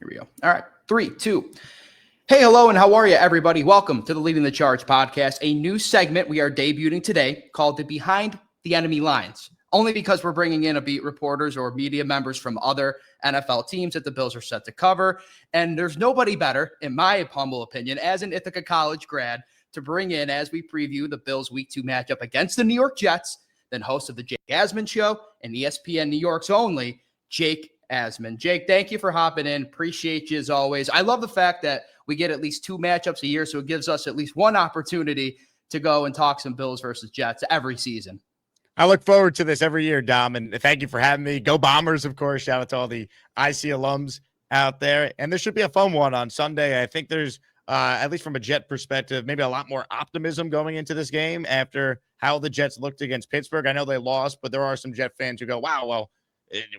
Here we go. All right. 3, 2. Hey, hello, and how are you, everybody? Welcome to the Leading the Charge podcast, a new segment we are debuting today called the Behind the Enemy Lines, only because we're bringing in a beat reporters or media members from other NFL teams that the Bills are set to cover. And there's nobody better, in my humble opinion, as an Ithaca College grad, to bring in as we preview the Bills' Week 2 matchup against the New York Jets than host of the Jake Asman Show and ESPN New York's only Jake Asman. Jake, thank you for hopping in. Appreciate you as always. I love the fact that we get at least 2 matchups a year, so it gives us at least one opportunity to go and talk some Bills versus Jets every season. I look forward to this every year, Dom, and thank you for having me. Go Bombers, of course. Shout out to all the IC alums out there. And this should be a fun one on Sunday. I think there's, at least from a Jet perspective, maybe a lot more optimism going into this game after how the Jets looked against Pittsburgh. I know they lost, but there are some Jet fans who go, wow, well,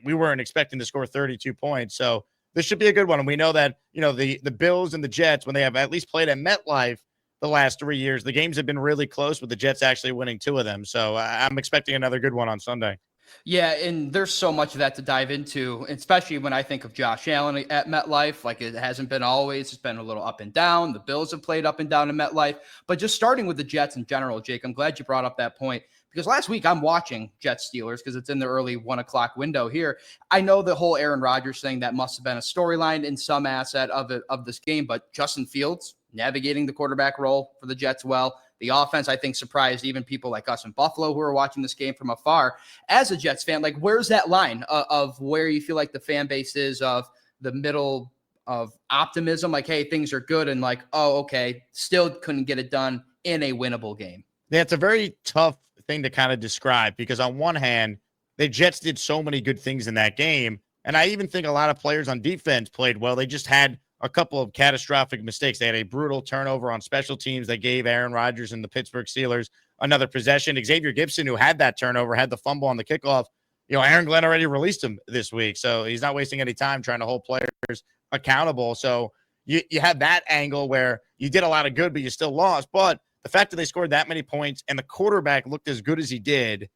we weren't expecting to score 32 points. So this should be a good one. And we know that, the Bills and the Jets, when they have at least played at MetLife the last 3 years, the games have been really close with the Jets actually winning 2 of them. So I'm expecting another good one on Sunday. Yeah, and there's so much of that to dive into, especially when I think of Josh Allen at MetLife. Like, it hasn't been always. It's been a little up and down. The Bills have played up and down in MetLife. But just starting with the Jets in general, Jake, I'm glad you brought up that point. Because last week I'm watching Jets Steelers because it's in the early 1 o'clock window here. I know the whole Aaron Rodgers thing, that must have been a storyline in some asset of this game, but Justin Fields navigating the quarterback role for the Jets well. The offense, I think, surprised even people like us in Buffalo who are watching this game from afar. As a Jets fan, like, where's that line of where you feel like the fan base is of the middle of optimism? Like, hey, things are good, and like, oh, okay, still couldn't get it done in a winnable game. Yeah, it's a very tough thing to kind of describe because on one hand, the Jets did so many good things in that game. And I even think a lot of players on defense played well. They just had a couple of catastrophic mistakes. They had a brutal turnover on special teams that gave Aaron Rodgers and the Pittsburgh Steelers another possession. Xavier Gibson, who had that turnover, had the fumble on the kickoff. Aaron Glenn already released him this week, so he's not wasting any time trying to hold players accountable. So you have that angle where you did a lot of good, but you still lost. But the fact that they scored that many points and the quarterback looked as good as he did,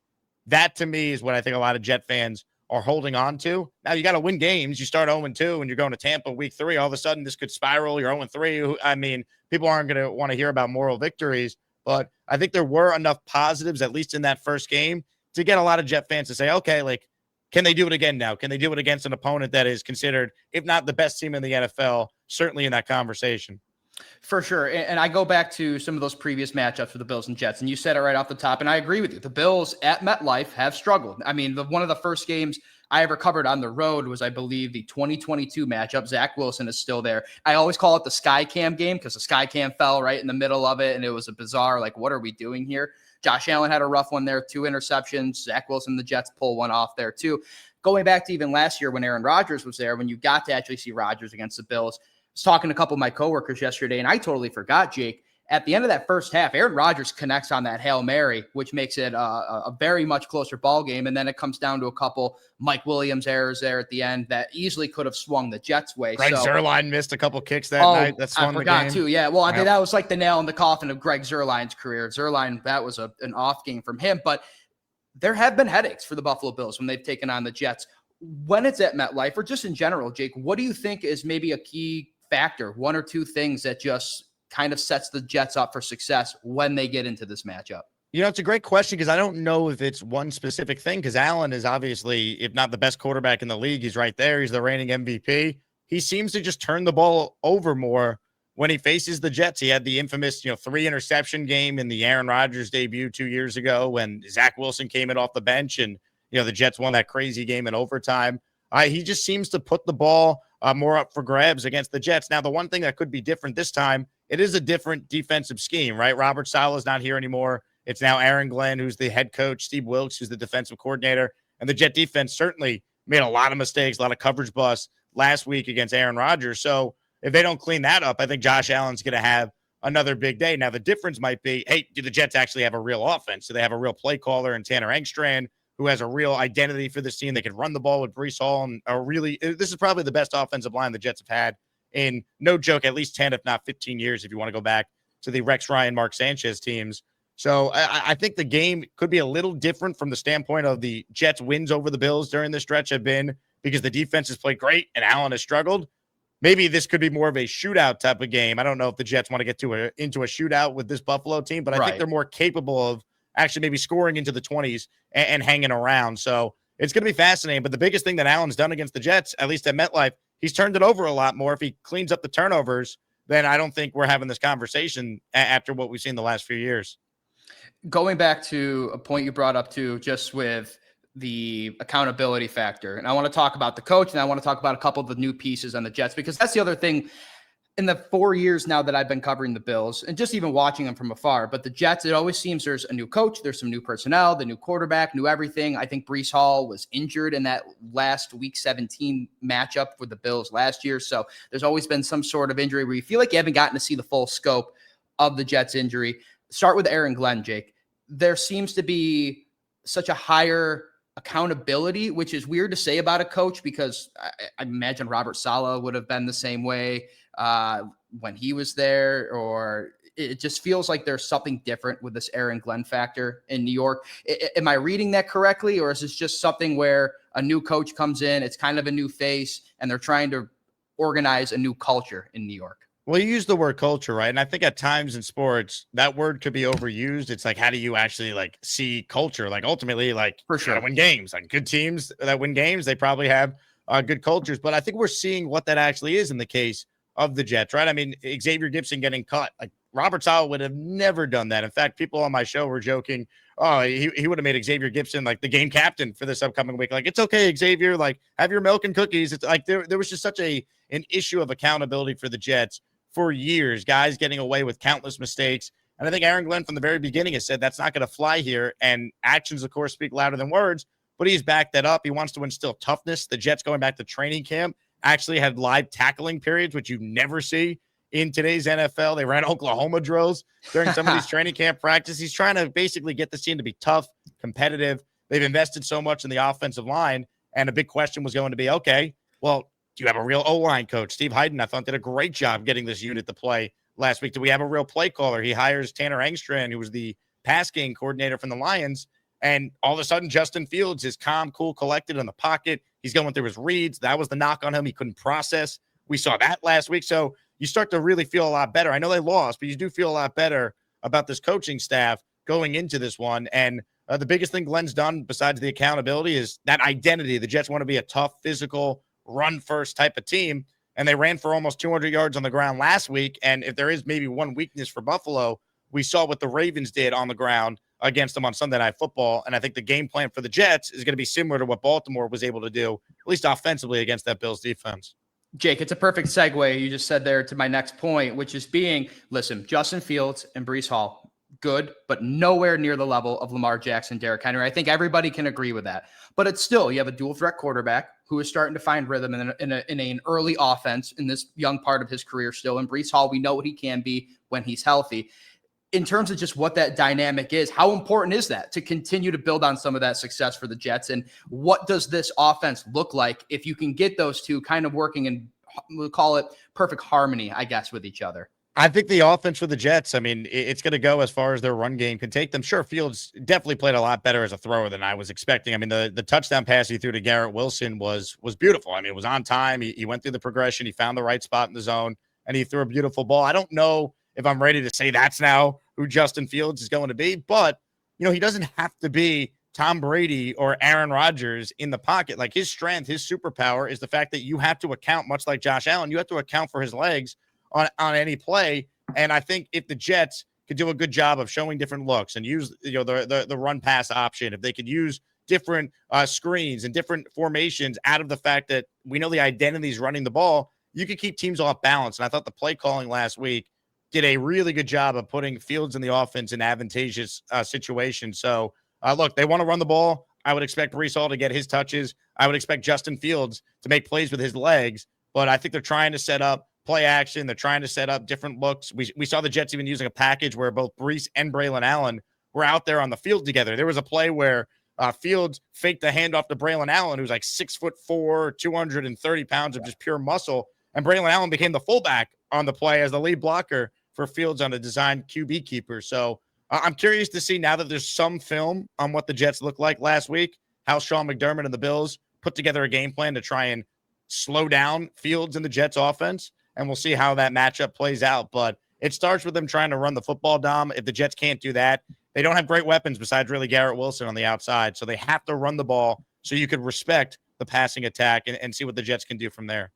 that to me is what I think a lot of Jet fans are holding on to. Now, you got to win games. You start 0-2 and you're going to Tampa week 3. All of a sudden, this could spiral. You're 0-3. I mean, people aren't going to want to hear about moral victories, but I think there were enough positives, at least in that first game, to get a lot of Jet fans to say, okay, like, can they do it again now? Can they do it against an opponent that is considered, if not the best team in the NFL, certainly in that conversation? For sure. And I go back to some of those previous matchups for the Bills and Jets, and you said it right off the top, and I agree with you. The Bills at MetLife have struggled. I mean, one of the first games I ever covered on the road was, I believe, the 2022 matchup. Zach Wilson is still there. I always call it the Skycam game because the Skycam fell right in the middle of it, and it was a bizarre, like, what are we doing here? Josh Allen had a rough one there, 2 interceptions. Zach Wilson, the Jets, pull one off there too. Going back to even last year when Aaron Rodgers was there, when you got to actually see Rodgers against the Bills, was talking to a couple of my coworkers yesterday, and I totally forgot, Jake. At the end of that first half, Aaron Rodgers connects on that Hail Mary, which makes it a very much closer ball game. And then it comes down to a couple Mike Williams errors there at the end that easily could have swung the Jets' way. Greg Zuerlein missed a couple kicks that night. That swung the game. I forgot too. Yeah, well, I think that was like the nail in the coffin of Greg Zuerlein's career. Zuerlein, that was an off game from him. But there have been headaches for the Buffalo Bills when they've taken on the Jets. When it's at MetLife, or just in general, Jake, what do you think is maybe a key factor, 1 or 2 things that just kind of sets the Jets up for success when they get into this matchup? It's a great question because I don't know if it's one specific thing, because Allen is obviously, if not the best quarterback in the league, he's right there. He's the reigning MVP. He seems to just turn the ball over more when he faces the Jets. He had the infamous, 3 interception game in the Aaron Rodgers debut 2 years ago when Zach Wilson came in off the bench and, the Jets won that crazy game in overtime. He just seems to put the ball more up for grabs against the Jets. Now, the one thing that could be different this time, it is a different defensive scheme, right? Robert Saleh is not here anymore. It's now Aaron Glenn, who's the head coach, Steve Wilks, who's the defensive coordinator. And the Jet defense certainly made a lot of mistakes, a lot of coverage busts last week against Aaron Rodgers. So if they don't clean that up, I think Josh Allen's going to have another big day. Now, the difference might be, hey, do the Jets actually have a real offense? Do they have a real play caller in Tanner Engstrand, who has a real identity for this team? They can run the ball with Breece Hall, and this is probably the best offensive line the Jets have had in, no joke, at least 10, if not 15 years, if you want to go back to the Rex Ryan, Mark Sanchez teams. So I think the game could be a little different from the standpoint of the Jets' wins over the Bills during this stretch have been because the defense has played great and Allen has struggled. maybe this could be more of a shootout type of game. I don't know if the Jets want to get into a shootout with this Buffalo team, but I think they're more capable of actually maybe scoring into the 20s and hanging around. So it's going to be fascinating. But the biggest thing that Allen's done against the Jets, at least at MetLife, he's turned it over a lot more. If he cleans up the turnovers, then I don't think we're having this conversation after what we've seen the last few years. Going back to a point you brought up too, just with the accountability factor. And I want to talk about the coach, and I want to talk about a couple of the new pieces on the Jets, because that's the other thing in the 4 years now that I've been covering the Bills and just even watching them from afar. But the Jets, it always seems there's a new coach, there's some new personnel, the new quarterback, new everything. I think Breece Hall was injured in that last week 17 matchup with the Bills last year. So there's always been some sort of injury where you feel like you haven't gotten to see the full scope of the Jets injury. Start with Aaron Glenn, Jake. There seems to be such a higher accountability, which is weird to say about a coach, because I imagine Robert Saleh would have been the same way when he was there, or it just feels like there's something different with this Aaron Glenn factor in New York. Am I reading that correctly? Or is this just something where a new coach comes in, it's kind of a new face, and they're trying to organize a new culture in New York? Well, you use the word culture, right? And I think at times in sports, that word could be overused. It's like, how do you actually like see culture? Like ultimately, like For sure, win games. Like good teams that win games, they probably have good cultures. But I think we're seeing what that actually is in the case of the Jets, right? I mean, Xavier Gibson getting cut. Like Robert Saleh would have never done that. In fact, people on my show were joking, oh, he would have made Xavier Gibson like the game captain for this upcoming week. Like, it's okay, Xavier, like have your milk and cookies. It's like there was just such an issue of accountability for the Jets for years, guys getting away with countless mistakes. And I think Aaron Glenn from the very beginning has said that's not going to fly here. And actions, of course, speak louder than words, but he's backed that up. He wants to instill toughness. The Jets, going back to training camp, actually had live tackling periods, which you never see in today's NFL. They ran Oklahoma drills during some of these training camp practices. He's trying to basically get the team to be tough, competitive. They've invested so much in the offensive line. And a big question was going to be, okay, well, do you have a real O-line coach? Steve Hyden, I thought, did a great job getting this unit to play last week. Do we have a real play caller? He hires Tanner Engstrand, who was the pass game coordinator from the Lions. And all of a sudden, Justin Fields is calm, cool, collected in the pocket. He's going through his reads. That was the knock on him. He couldn't process. We saw that last week. So you start to really feel a lot better. I know they lost, but you do feel a lot better about this coaching staff going into this one. And the biggest thing Glenn's done besides the accountability is that identity. The Jets want to be a tough, physical, run first type of team, and they ran for almost 200 yards on the ground last week. And if there is maybe one weakness for Buffalo, we saw what the Ravens did on the ground against them on Sunday Night Football. And I think the game plan for the Jets is going to be similar to what Baltimore was able to do, at least offensively, against that Bills defense. Jake, it's a perfect segue you just said there to my next point, which is listen, Justin Fields and Breece Hall, good, but nowhere near the level of Lamar Jackson, Derrick Henry. I think everybody can agree with that. But it's still, you have a dual threat quarterback who is starting to find rhythm in an early offense in this young part of his career still. And Breece Hall, we know what he can be when he's healthy. In terms of just what that dynamic is, how important is that to continue to build on some of that success for the Jets? And what does this offense look like if you can get those two kind of working in, we'll call it perfect harmony, I guess, with each other? I think the offense for the Jets, I mean, it's going to go as far as their run game can take them. Sure, Fields definitely played a lot better as a thrower than I was expecting. I mean, the touchdown pass he threw to Garrett Wilson was beautiful. I mean, it was on time. He went through the progression. He found the right spot in the zone, and he threw a beautiful ball. I don't know if I'm ready to say that's now who Justin Fields is going to be, but, you know, he doesn't have to be Tom Brady or Aaron Rodgers in the pocket. Like, his strength, his superpower is the fact that you have to account, much like Josh Allen, you have to account for his legs on any play. And I think if the Jets could do a good job of showing different looks and use, you know, the run pass option, if they could use different screens and different formations out of the fact that we know the identity is running the ball, you could keep teams off balance. And I thought the play calling last week did a really good job of putting Fields in the offense in advantageous situations. So look, they want to run the ball. I would expect Breece Hall to get his touches. I would expect Justin Fields to make plays with his legs, but I think they're trying to set up play action. They're trying to set up different looks. We saw the Jets even using a package where both Breece and Braylon Allen were out there on the field together. There was a play where Fields faked the handoff to Braylon Allen, who's like 6'4", 230 pounds of just pure muscle. And Braylon Allen became the fullback on the play as the lead blocker for Fields on a designed QB keeper. So I'm curious to see, now that there's some film on what the Jets looked like last week, how Sean McDermott and the Bills put together a game plan to try and slow down Fields and the Jets offense, and we'll see how that matchup plays out. But it starts with them trying to run the football, Dom. If the Jets can't do that, they don't have great weapons besides really Garrett Wilson on the outside. So they have to run the ball so you could respect the passing attack and see what the Jets can do from there.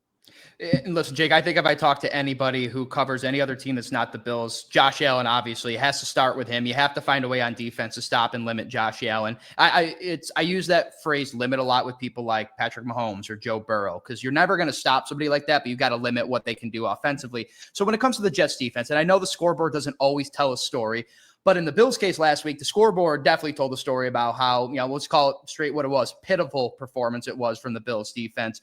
And listen, Jake, I think if I talk to anybody who covers any other team that's not the Bills, Josh Allen obviously has to start with him. You have to find a way on defense to stop and limit Josh Allen. I use that phrase limit a lot with people like Patrick Mahomes or Joe Burrow, because you're never going to stop somebody like that, but you've got to limit what they can do offensively. So when it comes to the Jets defense, and I know the scoreboard doesn't always tell a story, but in the Bills case last week, the scoreboard definitely told the story about how, let's call it straight what it was, pitiful performance it was from the Bills defense.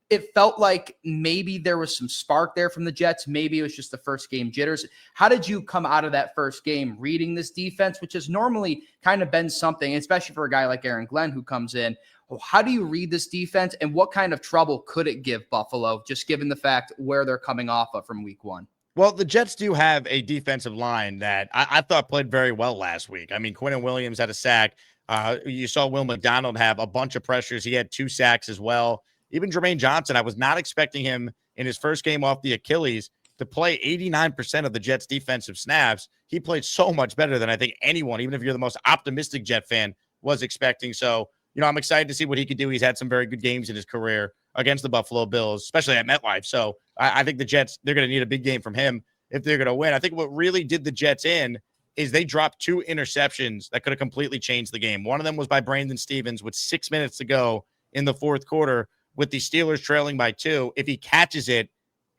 It felt like maybe there was some spark there from the Jets. Maybe it was just the first game jitters. How did you come out of that first game reading this defense, which has normally kind of been something, especially for a guy like Aaron Glenn who comes in? How do you read this defense, and what kind of trouble could it give Buffalo, just given the fact where they're coming off of from week one? Well, the Jets do have a defensive line that I thought played very well last week. I mean, Quinnen Williams had a sack. You saw Will McDonald have a bunch of pressures. He had 2 sacks as well. Even Jermaine Johnson, I was not expecting him in his first game off the Achilles to play 89% of the Jets' defensive snaps. He played so much better than I think anyone, even if you're the most optimistic Jet fan, was expecting. So, I'm excited to see what he could do. He's had some very good games in his career against the Buffalo Bills, especially at MetLife. So I think the Jets, they're going to need a big game from him if they're going to win. I think what really did the Jets in is they dropped 2 interceptions that could have completely changed the game. One of them was by Brandon Stevens with 6 minutes to go in the fourth quarter, with the Steelers trailing by 2. If he catches it,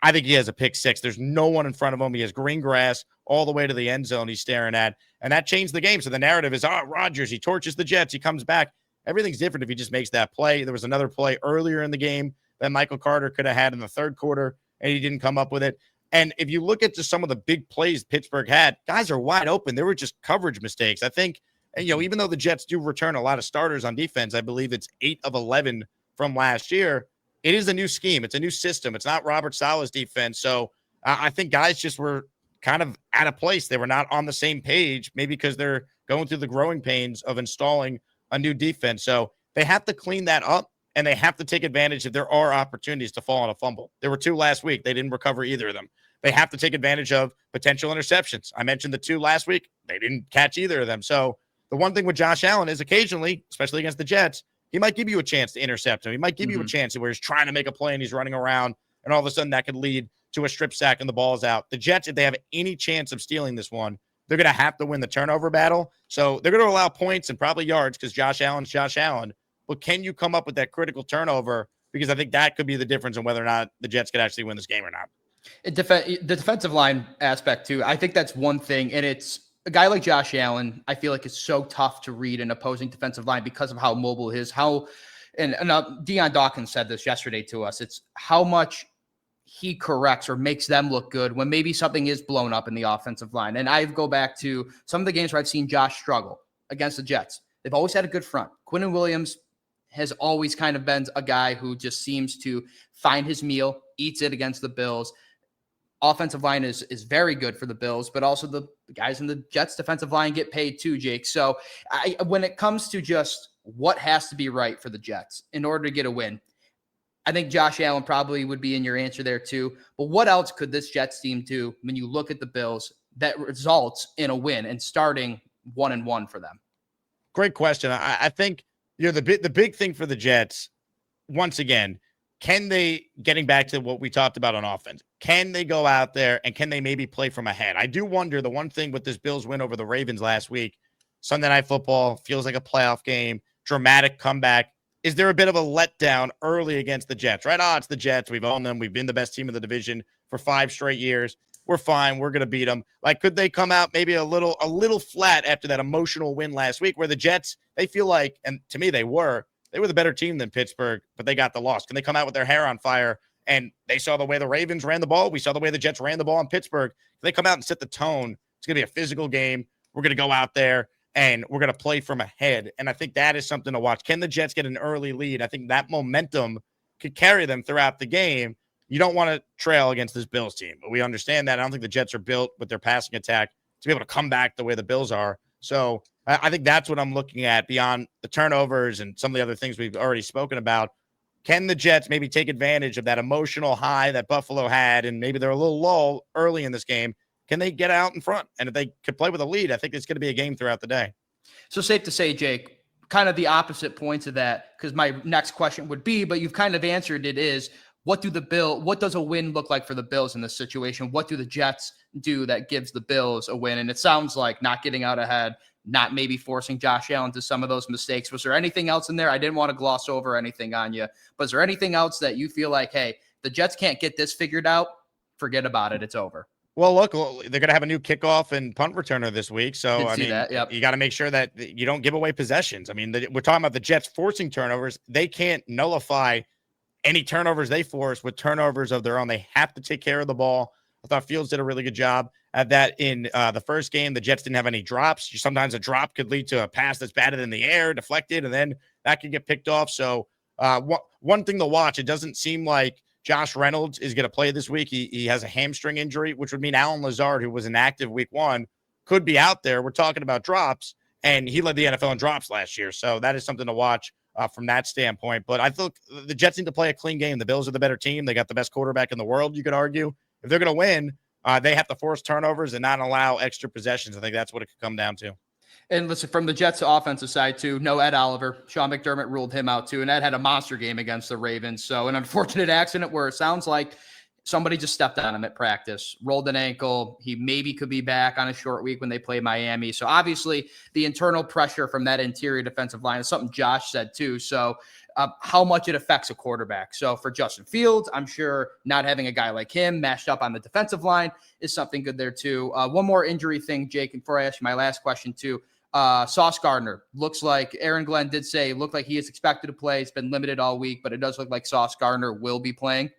I think he has a pick 6. There's no one in front of him. He has green grass all the way to the end zone he's staring at, and that changed the game. So the narrative is, Rodgers, he torches the Jets, he comes back. Everything's different if he just makes that play. There was another play earlier in the game that Michael Carter could have had in the third quarter, and he didn't come up with it. And if you look at just some of the big plays Pittsburgh had, guys are wide open. There were just coverage mistakes. I think, even though the Jets do return a lot of starters on defense, I believe it's 8 of 11 from last year, it is a new scheme. It's a new system. It's not Robert Saleh's defense. So I think guys just were kind of out of place. They were not on the same page, maybe because they're going through the growing pains of installing a new defense. So they have to clean that up, and they have to take advantage if there are opportunities to fall on a fumble. There were 2 last week. They didn't recover either of them. They have to take advantage of potential interceptions. I mentioned the 2 last week. They didn't catch either of them. So the one thing with Josh Allen is occasionally, especially against the Jets, he might give you a chance to intercept him. He might give you a chance where he's trying to make a play and he's running around, and all of a sudden that could lead to a strip sack and the ball's out. The Jets, if they have any chance of stealing this one, they're going to have to win the turnover battle. So they're going to allow points and probably yards because Josh Allen's Josh Allen. But can you come up with that critical turnover? Because I think that could be the difference in whether or not the Jets could actually win this game or not. The defensive line aspect too. I think that's one thing, and it's a guy like Josh Allen. I feel like it's so tough to read an opposing defensive line because of how mobile he is. And Deion Dawkins said this yesterday to us. It's how much he corrects or makes them look good when maybe something is blown up in the offensive line. And I go back to some of the games where I've seen Josh struggle against the Jets. They've always had a good front. Quinnen Williams has always kind of been a guy who just seems to find his meal, eats it against the Bills. Offensive line is very good for the Bills, but also the guys in the Jets defensive line get paid too, Jake. So when it comes to just what has to be right for the Jets in order to get a win, I think Josh Allen probably would be in your answer there too. But what else could this Jets team do when you look at the Bills that results in a win and starting 1-1 for them? Great question. I think the big thing for the Jets, once again, can they, getting back to what we talked about on offense, can they go out there and can they maybe play from ahead? I do wonder, the one thing with this Bills win over the Ravens last week, Sunday Night Football, feels like a playoff game, dramatic comeback. Is there a bit of a letdown early against the Jets, right? It's the Jets. We've owned them. We've been the best team in the division for 5 straight years. We're fine. We're going to beat them. Like, could they come out maybe a little flat after that emotional win last week where the Jets, they feel like, and to me they were the better team than Pittsburgh, but they got the loss. Can they come out with their hair on fire? And they saw the way the Ravens ran the ball. We saw the way the Jets ran the ball in Pittsburgh. Can they come out and set the tone? It's going to be a physical game. We're going to go out there and we're going to play from ahead. And I think that is something to watch. Can the Jets get an early lead? I think that momentum could carry them throughout the game. You don't want to trail against this Bills team, but we understand that. I don't think the Jets are built with their passing attack to be able to come back the way the Bills are. So I think that's what I'm looking at beyond the turnovers and some of the other things we've already spoken about. Can the Jets maybe take advantage of that emotional high that Buffalo had, and maybe they're a little low early in this game? Can they get out in front? And if they could play with a lead, I think it's going to be a game throughout the day. So safe to say, Jake, kind of the opposite points of that, because my next question would be, but you've kind of answered it, is what does a win look like for the Bills in this situation? What do the Jets do that gives the Bills a win? And it sounds like not getting out ahead, not maybe forcing Josh Allen to some of those mistakes. Was there anything else in there? I didn't want to gloss over anything on you, but is there anything else that you feel like, hey, the Jets can't get this figured out? Forget about it. It's over. Well, look, they're going to have a new kickoff and punt returner this week. So, Did I see mean, that. Yep. you got to make sure that you don't give away possessions. I mean, we're talking about the Jets forcing turnovers. They can't nullify any turnovers they force with turnovers of their own. They have to take care of the ball. I thought Fields did a really good job at that in the first game. The Jets didn't have any drops. Sometimes a drop could lead to a pass that's batted in the air, deflected, and then that could get picked off. So, one thing to watch, it doesn't seem like Josh Reynolds is going to play this week. He has a hamstring injury, which would mean Alan Lazard, who was inactive week 1, could be out there. We're talking about drops, and he led the NFL in drops last year. So that is something to watch from that standpoint. But I think the Jets need to play a clean game. The Bills are the better team. They got the best quarterback in the world, you could argue. If they're going to win, they have to force turnovers and not allow extra possessions. I think that's what it could come down to. And listen, from the Jets' offensive side, too, no Ed Oliver. Sean McDermott ruled him out, too. And Ed had a monster game against the Ravens. So an unfortunate accident where it sounds like somebody just stepped on him at practice, rolled an ankle. He maybe could be back on a short week when they play Miami. So obviously the internal pressure from that interior defensive line is something Josh said, too. So how much it affects a quarterback. So for Justin Fields, I'm sure not having a guy like him mashed up on the defensive line is something good there, too. One more injury thing, Jake, before I ask you my last question, too. Sauce Gardner looks like Aaron Glenn did say looked like he is expected to play. It's been limited all week, but it does look like Sauce Gardner will be playing.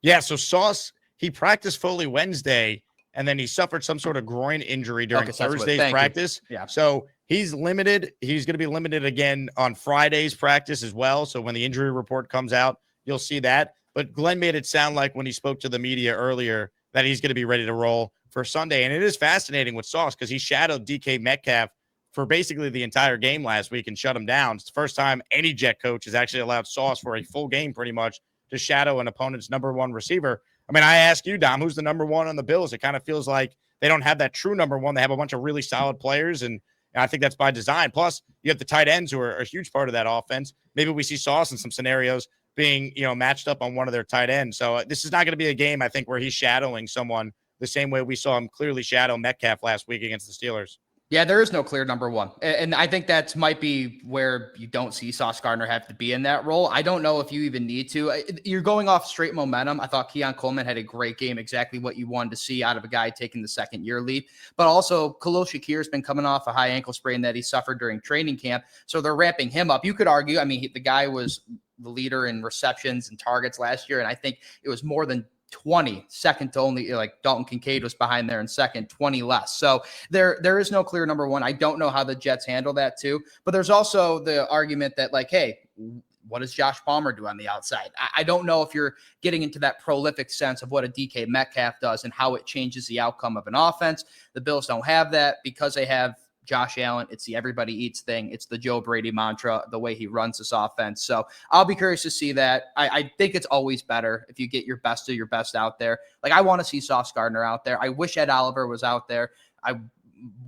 Yeah, so Sauce, he practiced fully Wednesday, and then he suffered some sort of groin injury during Thursday's practice. Yeah. So he's limited. He's going to be limited again on Friday's practice as well. So when the injury report comes out, you'll see that. But Glenn made it sound like when he spoke to the media earlier that he's going to be ready to roll for Sunday. And it is fascinating with Sauce because he shadowed DK Metcalf for basically the entire game last week and shut him down. It's the first time any Jet coach has actually allowed Sauce for a full game pretty much to shadow an opponent's number 1 receiver. I mean, I ask you, Dom, who's the number 1 on the Bills? It kind of feels like they don't have that true number 1. They have a bunch of really solid players, and I think that's by design. Plus, you have the tight ends who are a huge part of that offense. Maybe we see Sauce in some scenarios being, matched up on one of their tight ends. So this is not going to be a game, I think, where he's shadowing someone the same way we saw him clearly shadow Metcalf last week against the Steelers. Yeah, there is no clear number 1. And I think that might be where you don't see Sauce Gardner have to be in that role. I don't know if you even need to. You're going off straight momentum. I thought Keon Coleman had a great game, exactly what you wanted to see out of a guy taking the second-year lead. But also, Khalil Shakir has been coming off a high ankle sprain that he suffered during training camp. So they're ramping him up. You could argue, the guy was the leader in receptions and targets last year, and I think it was more than 20, second to only like Dalton Kincaid was behind there in second, 20 less. So there is no clear number 1. I don't know how the Jets handle that too, but there's also the argument that like, hey, what does Josh Palmer do on the outside? I don't know if you're getting into that prolific sense of what a DK Metcalf does and how it changes the outcome of an offense. The Bills don't have that because they have Josh Allen. It's the everybody eats thing. It's the Joe Brady mantra, the way he runs this offense. So I'll be curious to see that. I think it's always better if you get your best of your best out there. Like I want to see Sauce Gardner out there. I wish Ed Oliver was out there. I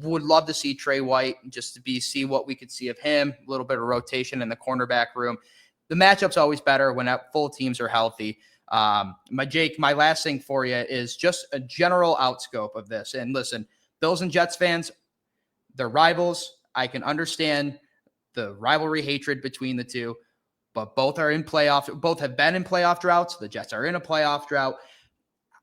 would love to see Trey White just to see what we could see of him, a little bit of rotation in the cornerback room. The matchup's always better when full teams are healthy. My last thing for you is just a general outscope of this. And listen, Bills and Jets fans, they're rivals. I can understand the rivalry hatred between the two, but both are in playoff. Both have been in playoff droughts. The Jets are in a playoff drought.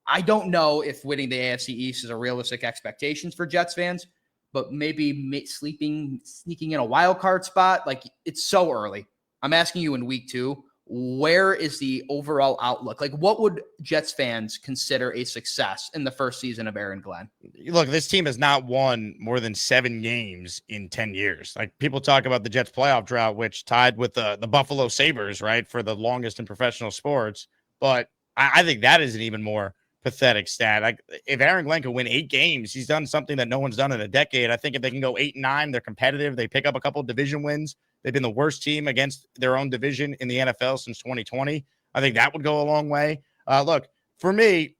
I don't know if winning the AFC East is a realistic expectations for Jets fans, but maybe sneaking in a wild card spot. Like it's so early. I'm asking you in week 2, where is the overall outlook? Like what would Jets fans consider a success in the first season of Aaron Glenn? Look, this team has not won more than 7 games in 10 years. Like people talk about the Jets playoff drought, which tied with the Buffalo Sabres, right, for the longest in professional sports. But I think that is an even more pathetic stat. Like if Aaron Glenn can win 8 games, he's done something that no one's done in a decade. I think if they can go 8-9, they're competitive. They pick up a couple of division wins. They've been the worst team against their own division in the NFL since 2020. I think that would go a long way. Look, for me,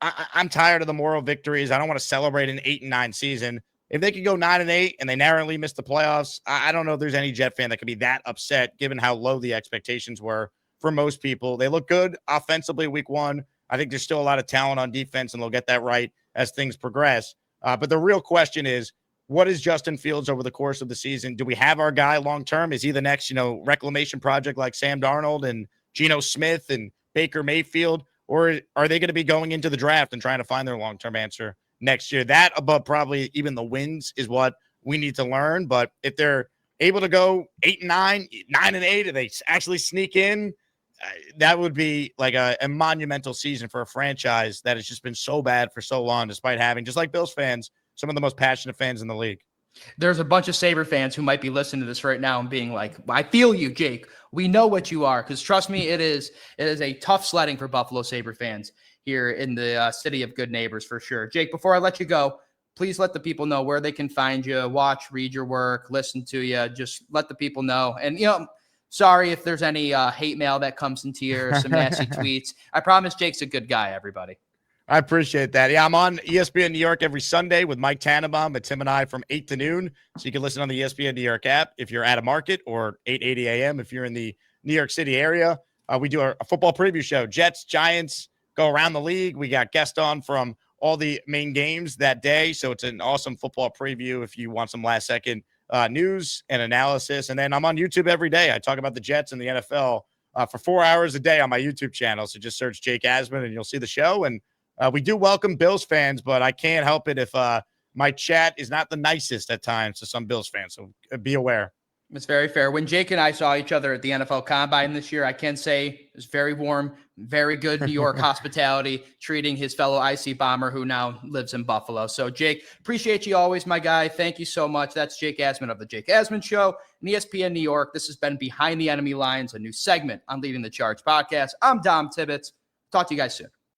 I'm tired of the moral victories. I don't want to celebrate an 8-9 season. If they could go 9-8 and they narrowly miss the playoffs, I don't know if there's any Jet fan that could be that upset given how low the expectations were for most people. They look good offensively week one. I think there's still a lot of talent on defense, and they'll get that right as things progress. But the real question is, what is Justin Fields over the course of the season? Do we have our guy long term? Is he the next, reclamation project like Sam Darnold and Geno Smith and Baker Mayfield? Or are they going to be going into the draft and trying to find their long-term answer next year? That above probably even the wins is what we need to learn. But if they're able to go 8-9, 9-8, and they actually sneak in, that would be like a monumental season for a franchise that has just been so bad for so long, despite having, just like Bills fans, some of the most passionate fans in the league. There's a bunch of Sabre fans who might be listening to this right now and being like, I feel you, Jake. We know what you are. Because trust me, it is a tough sledding for Buffalo Sabre fans here in the city of good neighbors for sure. Jake, before I let you go, please let the people know where they can find you, watch, read your work, listen to you. Just let the people know. And, sorry if there's any hate mail that comes into here, some nasty tweets. I promise Jake's a good guy, everybody. I appreciate that. Yeah, I'm on ESPN New York every Sunday with Mike Tannenbaum and Tim and I from 8 to noon. So you can listen on the ESPN New York app if you're at a market, or 8:80 a.m. if you're in the New York City area. We do a football preview show. Jets, Giants go around the league. We got guests on from all the main games that day. So it's an awesome football preview if you want some last-second news and analysis. And then I'm on YouTube every day. I talk about the Jets and the NFL for 4 hours a day on my YouTube channel. So just search Jake Asman and you'll see the show. And we do welcome Bills fans, but I can't help it if my chat is not the nicest at times to some Bills fans. So be aware. It's very fair. When Jake and I saw each other at the NFL Combine this year, I can say it was very warm, very good New York hospitality, treating his fellow IC bomber who now lives in Buffalo. So, Jake, appreciate you always, my guy. Thank you so much. That's Jake Asman of the Jake Asman Show and ESPN New York. This has been Behind the Enemy Lines, a new segment on Leading the Charge podcast. I'm Dom Tibbetts. Talk to you guys soon.